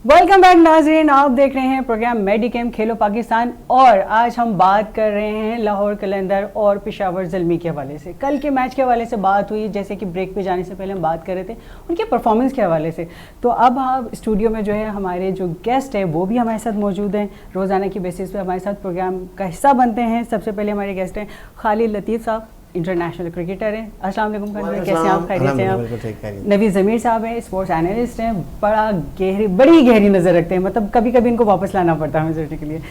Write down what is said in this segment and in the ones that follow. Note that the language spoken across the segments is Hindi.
वेलकम बैक नाजरीन, आप देख रहे हैं प्रोग्राम मेडिकेम खेलो पाकिस्तान। और आज हम बात कर रहे हैं लाहौर कलंदर और पेशावर ज़ल्मी के हवाले से। कल के मैच के हवाले से बात हुई, जैसे कि ब्रेक पे जाने से पहले हम बात कर रहे थे उनके परफॉर्मेंस के हवाले से। तो अब आप स्टूडियो में जो है हमारे जो गेस्ट है वो भी हमारे साथ मौजूद हैं, रोज़ाना की बेसिस पे हमारे साथ प्रोग्राम का हिस्सा बनते हैं। सबसे पहले हमारे गेस्ट हैं खालिद लतीफ़ साहब, इंटरनेशनल क्रिकेटर हैं। अस्सलाम वालेकुम खालिद, कैसे हैं आप? खैरियत से आप? नवी ज़मीर साहब हैं, स्पोर्ट्स एनालिस्ट हैं, बड़ी गहरी नज़र रखते हैं, मतलब कभी कभी इनको वापस लाना पड़ता है हमें सोचने के लिए।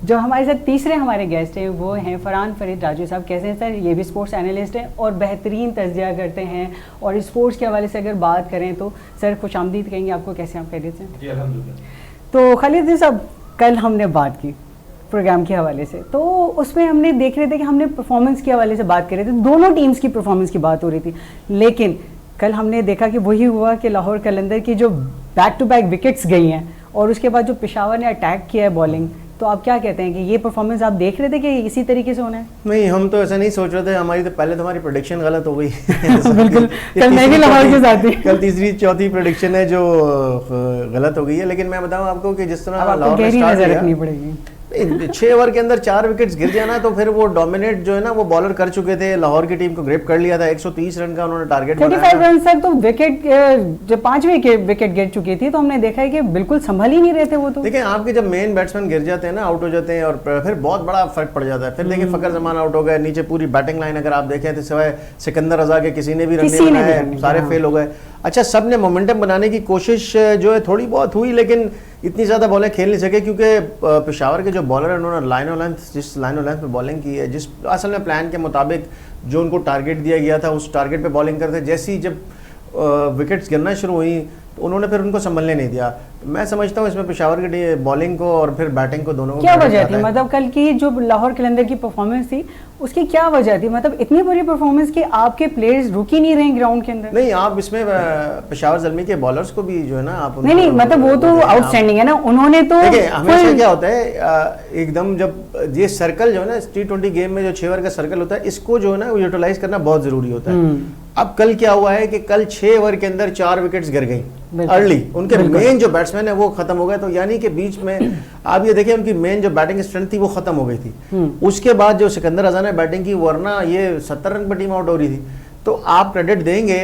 जो हमारे साथ तीसरे हमारे गेस्ट हैं वो हैं फरहान फरीद राजू साहब। कैसे हैं सर? ये भी स्पोर्ट्स एनालिस्ट हैं और बेहतरीन तज्ज़िया करते हैं। और स्पोर्ट्स के हवाले से अगर बात करें तो सर खुशामदीद कहेंगे आपको। कैसे आप? खैरियत से? जी अल्हम्दुलिल्लाह। तो खालिद साहब, कल हमने बात की प्रोग्राम के हवाले से, तो उसमें हमने देख रहे थे कि हमने परफॉर्मेंस के हवाले से बात कर रहे थे, दोनों टीम्स की परफॉर्मेंस की बात हो रही थी। लेकिन कल हमने देखा कि वही हुआ कि लाहौर कलंदर की जो बैक टू बैक विकेट्स गई हैं और उसके बाद जो पेशावर ने अटैक किया है बॉलिंग, तो आप क्या कहते हैं कि ये परफॉर्मेंस आप देख रहे थे कि इसी तरीके से होना है? नहीं, हम तो ऐसा नहीं सोच रहे थे। हमारी प्रेडिक्शन गलत हो गई। बिल्कुल, कल मैं भी लाहौर के साथ थी। कल तीसरी चौथी प्रेडिक्शन है जो गलत हो गई है। लेकिन मैं बताऊं आपको कि जिस तरह लाहौर ने स्टार्ट किया, रखनी पड़ेगी। 6 ओवर के अंदर 4 विकेट्स गिर जाना, तो फिर वो डोमिनेट जो है ना वो बॉलर कर चुके थे, लाहौर की टीम को ग्रिप कर लिया था। 130 रन का उन्होंने टारगेट बनाया 35 रन तक तो विकेट, जब 5वीं विकेट गिर चुकी थी तो हमने देखा है कि बिल्कुल संभल ही नहीं रहे थे वो। तो देखिए, आपके जब मेन बैट्समैन गिर जाते हैं ना, आउट हो जाते हैं, और फिर बहुत बड़ा फर्क पड़ जाता है। फिर देखिए फकर जमान आउट हो गए, नीचे पूरी बैटिंग लाइन अगर आप देखें तो सिवाय सिकंदर रजा के किसी ने भी रन नहीं बनाए, सारे फेल हो गए। अच्छा, सब ने मोमेंटम बनाने की कोशिश जो है थोड़ी बहुत हुई, लेकिन इतनी ज़्यादा बॉलें खेल नहीं सके क्योंकि पेशावर के जो बॉलर हैं उन्होंने जिस लाइन और लेंथ पे बॉलिंग की है, जिस असल में प्लान के मुताबिक जो उनको टारगेट दिया गया था उस टारगेट पे बॉलिंग करते, जैसी जब विकेट्स गिरना शुरू हुई तो उन्होंने फिर उनको संभलने नहीं दिया। मैं समझता हूँ इसमें पेशावर की बॉलिंग को और फिर बैटिंग को दोनों को क्या वजह थी? मतलब कल की जो लाहौर कलंदर की परफॉर्मेंस थी उसकी क्या वजह थी? मतलब इतनी बुरी परफॉर्मेंस कि आपके प्लेयर्स रुक ही नहीं रहे ग्राउंड के अंदर। नहीं, आप इसमें पेशावर ज़ल्मी के बॉलर्स को भी जो है ना आप नहीं, मतलब वो तो आउटस्टैंडिंग है ना, उन्होंने तो देखिए हमेशा क्या होता है एकदम जब ये सर्कल जो है ना T20 गेम में जो 6 ओवर का सर्कल होता है, इसको जो है ना यूटिलाइज करना बहुत जरूरी होता है। अब कल क्या हुआ है कि कल 6 ओवर के अंदर 4 विकेट्स गिर गई अर्ली, उनके मेन जो बैट्समैन है वो खत्म हो गए। तो यानी कि बीच में आप ये देखिए उनकी मेन जो बैटिंग स्ट्रेंथ थी वो खत्म हो गई थी। उसके बाद जो सिकंदर रजा ने बैटिंग की, वरना ये 70 रन पर टीम आउट हो रही थी। तो आप क्रेडिट देंगे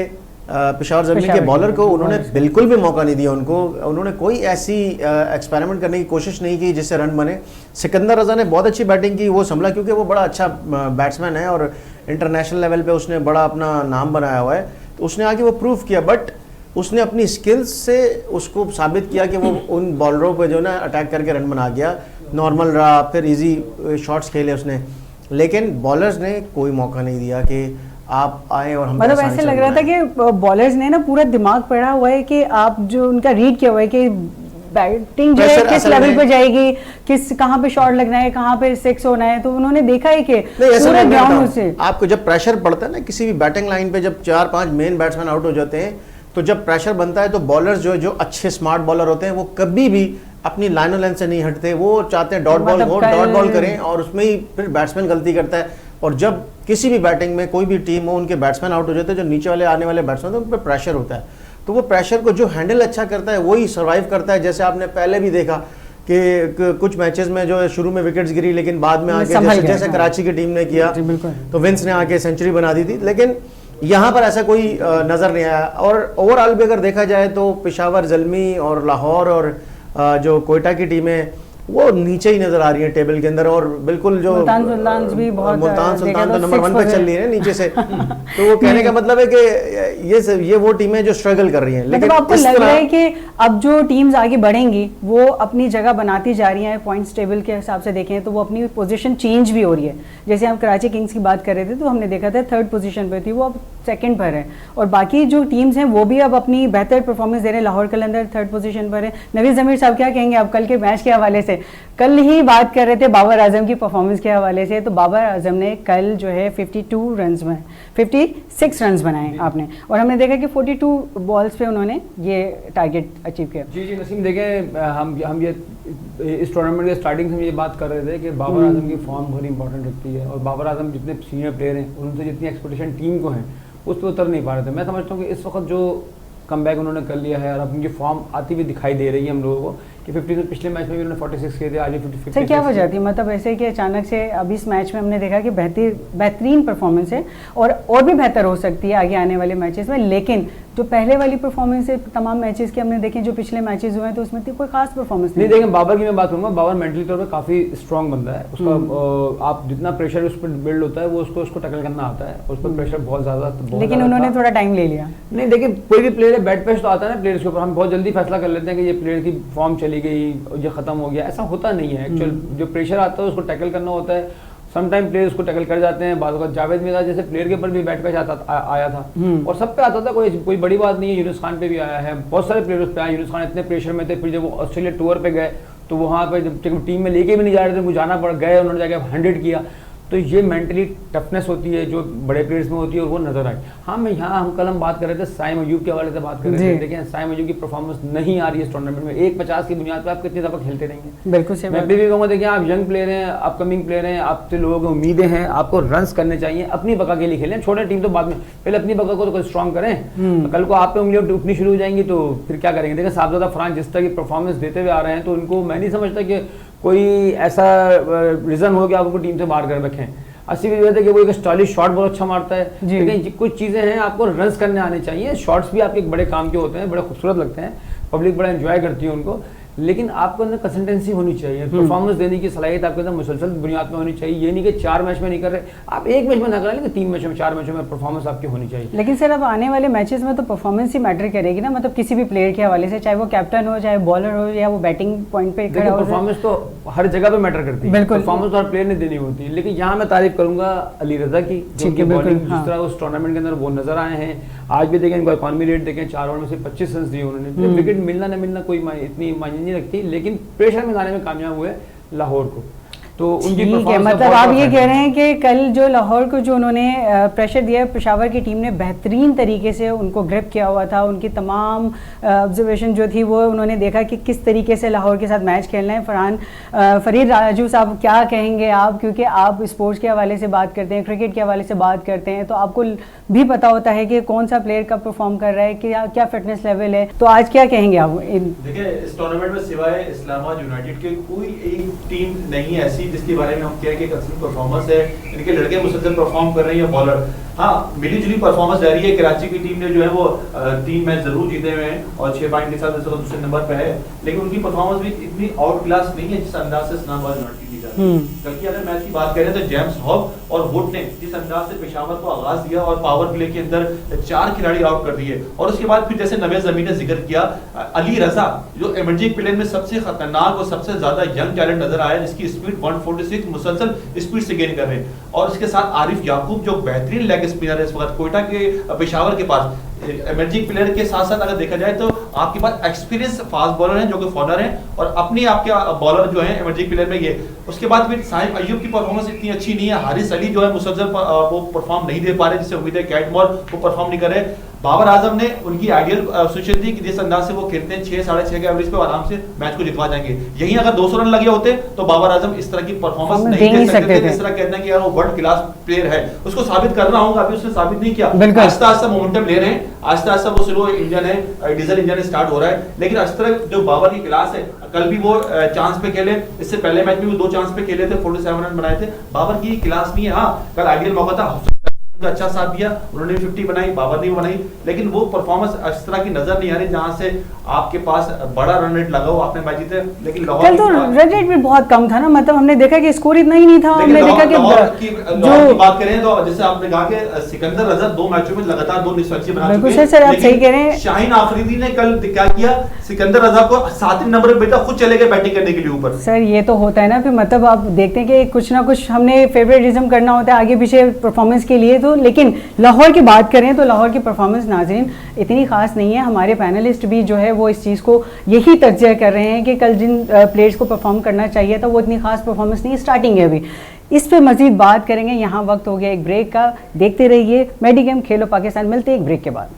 पेशावर ज़ल्मी के बॉलर को, उन्होंने बिल्कुल भी मौका नहीं दिया उनको। उन्होंने कोई ऐसी एक्सपेरिमेंट करने की कोशिश नहीं की जिससे रन बने। सिकंदर रजा ने बहुत अच्छी बैटिंग की, वो संभला क्योंकि वो बड़ा अच्छा बैट्समैन है और इंटरनेशनल लेवल पे उसने बड़ा अपना नाम बनाया हुआ है। तो उसने आके वो प्रूव किया, बट उसने अपनी स्किल्स से उसको साबित किया कि वो उन बॉलरों पे जो ना अटैक करके रन बना गया। नॉर्मल रहा, फिर इजी शॉट्स खेले उसने, लेकिन बॉलर्स ने कोई मौका नहीं दिया कि आप आए और हम मतलब ऐसे लग रहा था कि बॉलर्स ने ना पूरा दिमाग पड़ा हुआ है कि आप जो उनका रीड किया हुआ है कि बैटिंग जो है किस लेवल पे जाएगी, किस कहाँ पे शॉट लगना है, कहाँ पे सिक्स होना है। तो उन्होंने देखा है कि पूरा ग्राउंड से आपको जब प्रेशर पड़ता है ना किसी भी बैटिंग लाइन पे, जब 4-5 मेन बैट्समैन आउट हो जाते हैं, तो जब प्रेशर बनता है तो बॉलर्स जो अच्छे स्मार्ट बॉलर होते हैं वो कभी भी अपनी लाइन और लेंथ से नहीं हटते। वो चाहते हैं डॉट बॉल करें और उसमें ही फिर बैट्समैन गलती करता है। और जब किसी भी बैटिंग में कोई भी टीम हो, उनके बैट्समैन आउट हो जाते हैं, जो नीचे वाले आने वाले बैट्समैन उन पर प्रेशर होता है। तो वो प्रेशर को जो हैंडल अच्छा करता है वही सर्वाइव करता है। जैसे आपने पहले भी देखा कि कुछ मैचेस में जो शुरू में विकेट्स गिरी, लेकिन बाद में आके जैसे कराची की टीम ने किया तो विंस ने आके सेंचुरी बना दी थी। लेकिन यहाँ पर ऐसा कोई नज़र नहीं आया। और ओवरऑल भी अगर देखा जाए तो पेशावर ज़ल्मी और लाहौर और जो कोयटा की टीमें वो नीचे ही नजर आ रही है टेबल के अंदर। और बिल्कुल जो मुल्तान सुल्तान तो नंबर 1 पे चल रही है नीचे से। तो वो कहने का मतलब है कि ये वो टीमें जो स्ट्रगल कर रही हैं। लेकिन आपको लग रहा है कि अब जो टीम्स आगे बढ़ेंगी वो अपनी जगह बनाती जा रही हैं, पॉइंट्स टेबल के हिसाब से देखें तो वो अपनी पोजीशन चेंज भी हो रही है। जैसे हम कराची किंग्स की बात कर रहे थे तो हमने देखा था 3rd पोजीशन पे थी, वो अब 2nd पर है। और बाकी जो टीम्स हैं वो भी अब अपनी बेहतर परफॉर्मेंस दे रहे हैं। लाहौर कलंदर 3rd पोजीशन पर है। नवी ज़मीर साहब क्या कहेंगे आप कल के मैच के हवाले से? कल ही बात कर रहे थे बाबर आजम की परफॉर्मेंस के हवाले से, तो बाबर आजम ने कल जो है 56 रन बनाए आपने, और हमने देखा कि 42 बॉल्स पे उन्होंने ये टारगेट अचीव किया। जी नसीम, देखें हम ये इस टूर्नामेंट के स्टार्टिंग से हम ये बात कर रहे थे कि बाबर आजम की फॉर्म बहुत इंपॉर्टेंट रखती है, और बाबर आजम जितने सीनियर प्लेयर हैं उनसे जितनी एक्सपेक्टेशन टीम को हैं उस पर उतर नहीं पा रहे थे। मैं समझता हूँ कि इस वक्त जो कमबैक उन्होंने कर लिया है और अब उनकी फॉर्म आती हुई दिखाई दे रही है हम लोगों को कि 50 में पिछले मैच में भी उन्होंने 46 किए थे, आज भी 56। सर क्या वजह थी, मतलब ऐसे कि अचानक से अभी इस मैच में हमने देखा कि बेहतरीन परफॉर्मेंस है और भी बेहतर हो सकती है आगे आने वाले मैचेस में, लेकिन जो पहले वाली परफॉर्मेंस है तमाम मैचेस की हमने देखे, जो पिछले मैचेस हुए हैं तो उसमें कोई खास परफॉर्मेंस नहीं। देखें बाबर की मैं बात करूंगा, बाबर मेंटली तौर पे काफी स्ट्रांग बंदा है, उसका आप जितना प्रेशर उस पर बिल्ड होता है वो उसको टैकल करना आता है, उस पर प्रेशर बहुत ज्यादा, लेकिन उन्होंने थोड़ा टाइम ले लिया। नहीं देखिए कोई भी प्लेयर है बैट पेश तो आता है ना प्लेयर्स के ऊपर, हम बहुत जल्दी फैसला कर लेते हैं कि ये प्लेयर की फॉर्म चली गई, ये खत्म हो गया, ऐसा होता नहीं है। एक्चुअल जो प्रेशर आता है उसको टैकल करना होता है, समटाइम प्लेयर्स को टैकल कर जाते हैं, बाद में जावेद मिर्जा जैसे प्लेयर के ऊपर भी बैट पैच आया था और सब पे आता था, कोई बड़ी बात नहीं है। यूनुस खान पे भी आया है, बहुत सारे प्लेयर्स पे आए, यूनुस खान इतने प्रेशर में थे, फिर जब वो ऑस्ट्रेलिया टूर पे गए तो वहाँ पे जब टीम में लेके भी नहीं जा रहे थे, वो जाना पड़ गए, उन्होंने जाके 100 किया, तो ये मेंटली टफनेस होती है जो बड़े प्लेयर्स में होती है और वो नजर आई। हाँ मैं यहाँ कल हम बात कर रहे थे साइम अयूब के हवाले से बात कर रहे थे, देखिए साइम अयूब की परफॉर्मेंस नहीं आ रही है इस टूर्नामेंट में, 1.50 की बुनियाद पर आप कितनी दफा खेलते रहेंगे। बिल्कुल सही, मैं भी कहूँगा देखिए आप यंग प्लेयर हैं, अपकमिंग प्लेयर हैं, आपसे लोगों को उम्मीदें हैं, आपको रन्स करने चाहिए, अपनी बका के लिए खेलें, छोटे टीम तो बाद में, पहले अपनी बका को तो स्ट्रॉन्ग करें, कल को आप पे उंगलियां उठनी शुरू हो जाएंगी तो फिर क्या करेंगे। देखिए साहबजादा फरहान जिस तरह की परफॉर्मेंस देते हुए आ रहे हैं तो उनको मैं नहीं समझता कि कोई ऐसा रीजन हो कि आप उनको टीम से बाहर कर रखें। 80 की वजह है कि वो एक स्टाइलिश शॉट बहुत अच्छा मारता है, लेकिन कुछ चीज़ें हैं आपको रन्स करने आने चाहिए, शॉट्स भी आपके बड़े काम के होते हैं, बड़े खूबसूरत लगते हैं, पब्लिक बड़ा एंजॉय करती है उनको, लेकिन आपको अंदर कंसिस्टेंसी होनी चाहिए, परफॉर्मेंस देने की सलाहियत आपके अंदर मुसलसल बुनियाद में होनी चाहिए। ये नहीं कि 4 मैच में नहीं कर रहे, आप 1 मैच में ना करें, लेकिन 3 मैचों में 4 मैचों में परफॉर्मेंस आपकी होनी चाहिए। लेकिन सर अब आने वाले मैचेस में तो परफॉर्मेंस ही मैटर करेगी ना, मतलब किसी भी प्लेयर के हवाले से, चाहे वो कैप्टन हो, चाहे बॉलर हो, या वो बैटिंग पॉइंट पे खड़ा हो। परफॉर्मेंस तो हर जगह पे मैटर करती है, परफॉर्मेंस तो हर प्लेयर ने देनी होती है, लेकिन यहाँ मैं तारीफ करूंगा अली रजा की, जिस तरह उस टूर्नामेंट के अंदर वो नजर आए हैं। आज भी देखें इनको इकॉनमी रेट देखें, 4 ओवर में से 25 रन दिए उन्होंने, विकेट मिलना न मिलना कोई इतनी मायने नहीं रखती, लेकिन प्रेशर में लाने में कामयाब हुए लाहौर को। तो उनकी मतलब आप ये कह रहे हैं कि कल जो लाहौर को जो उन्होंने प्रेशर दिया, पेशावर की टीम ने बेहतरीन तरीके से उनको ग्रिप किया हुआ था, उनकी तमाम ऑब्जर्वेशन जो थी वो उन्होंने देखा कि किस तरीके से लाहौर के साथ मैच खेलना है। फरीद राजू साहब क्या कहेंगे आप, क्योंकि आप स्पोर्ट्स के हवाले से बात करते हैं, क्रिकेट के हवाले से बात करते हैं, तो आपको भी पता होता है कि कौन सा प्लेयर कब परफॉर्म कर रहा है, क्या फिटनेस लेवल है, तो आज क्या कहेंगे आप? देखिए इस टूर्नामेंट में सिवाय इस्लामाबाद यूनाइटेड के कोई एक टीम नहीं है ऐसी जिसके बारे में हम कहें कि अच्छी परफॉर्मेंस है, इनके लड़के मुसलसल परफॉर्म कर रहे हैं या बॉलर। हाँ मिली जुली परफॉर्मेंस रह रही है, कराची की टीम ने जो है वो 3 मैच जरूर जीते हुए हैं और 6 पॉइंट के साथ दूसरे नंबर पे है, लेकिन उनकी परफॉर्मेंस भी इतनी आउट क्लास नहीं है जिस अंदाज से इस्लामाबाद यूनाइटेड की जाती है। बल्कि अगर मैच की बात करें तो जेम्स हॉब और वुड ने जिस अंदाज से पेशावर को आगाज दिया और पावर प्ले के अंदर 4 खिलाड़ी आउट कर दिए, और उसके बाद फिर जैसे नवेद ज़मीन ने जिक्र किया, अली रजा जो इमर्जिंग प्लेयर में सबसे खतरनाक और सबसे ज्यादा यंग टैलेंट नजर आया, जिसकी स्पीड 146 मुसलसल स्पीड से गेन कर रहे हैं, और उसके साथ आरिफ याकूब जो बेहतरीन लेग स्पिनर है इस वक्त कोयटा के पेशावर के पास। इमर्जिंग प्लेयर के साथ साथ अगर देखा जाए तो आपके पास एक्सपीरियंस फास्ट बॉलर हैं जो कि फॉर्नर हैं, और अपनी आपके बॉलर जो हैं इमर्जिंग प्लेयर में ये। उसके बाद फिर साइम अयूब की परफॉर्मेंस इतनी अच्छी नहीं है, हारिस अली जो है मुसलसल वो परफॉर्म नहीं दे पा रहे जिससे उम्मीद है कैटमोर वो परफॉर्म नहीं कर रहे। बाबर आजम ने उनकी आइडियल सिचुएशन थी कि जिस अंदाज से वो खेलते हैं 6 साढ़े 6 के एवरेज पे आराम से मैच को जितवा जाएंगे, यहीं अगर 200 रन लगे होते तो बाबर आजम इस तरह की परफॉर्मेंस नहीं दे सकते थे। इस तरह कहते हैं कि यार वो वर्ल्ड क्लास प्लेयर है, उसको साबित करना होगा, अभी उसने साबित नहीं किया। आस्ता आस्ता मोमेंटम ले रहे हैं, आस्ता आस्ता वो स्लो इंजन है, डीजल इंजन स्टार्ट हो रहा है, लेकिन इस तरह जो बाबर की क्लास है, कल भी वो चांस पे खेले, इससे पहले मैच में वो 2 चांस पे खेले थे, 47 रन बनाए थे, बाबर की क्लास नहीं है। हाँ कल आइडियल मौका था, अच्छा साथ दिया, उन्होंने 50 बनाई, बाबर ने बनाई, लेकिन वो परफॉर्मेंस इस तरह की नजर नहीं आ रही जहां से आपके पास बड़ा रन रेट लगा हो, आपने मैच जीते। लेकिन कल तो रन रेट भी बहुत कम था ना, मतलब हमने देखा कि स्कोर इतना ही नहीं था, हमने देखा कि जो बात करें तो जैसे आपने कहा कि सिकंदर रजा 2 मैचों में लगातार 2 निष्पक्षी बना चुके हैं। सर आप सही कह रहे हैं। शाहीन आफरीदी ने कल क्या किया, सिकंदर रजा को 7वें नंबर पे बेटा खुद चले गए बैटिंग करने के लिए ऊपर। सर ये तो होता है ना, फिर मतलब आप देखते हैं कि कुछ ना कुछ हमने फेवरेटिज्म करना होता है आगे पीछे परफॉर्मेंस के लिए, तो लेकिन लाहौर की बात करें तो लाहौर की परफॉर्मेंस नाज़रीन इतनी खास नहीं है। हमारे पैनलिस्ट भी जो है वो इस चीज़ को यही तज्जिया कर रहे हैं कि कल जिन प्लेयर्स को परफॉर्म करना चाहिए था वो इतनी खास परफॉर्मेंस नहीं, स्टार्टिंग है अभी। इस पे मजीद बात करेंगे, यहाँ वक्त हो गया एक ब्रेक का। देखते रहिए मेडी गेम खेलो पाकिस्तान, मिलते हैं एक ब्रेक के बाद।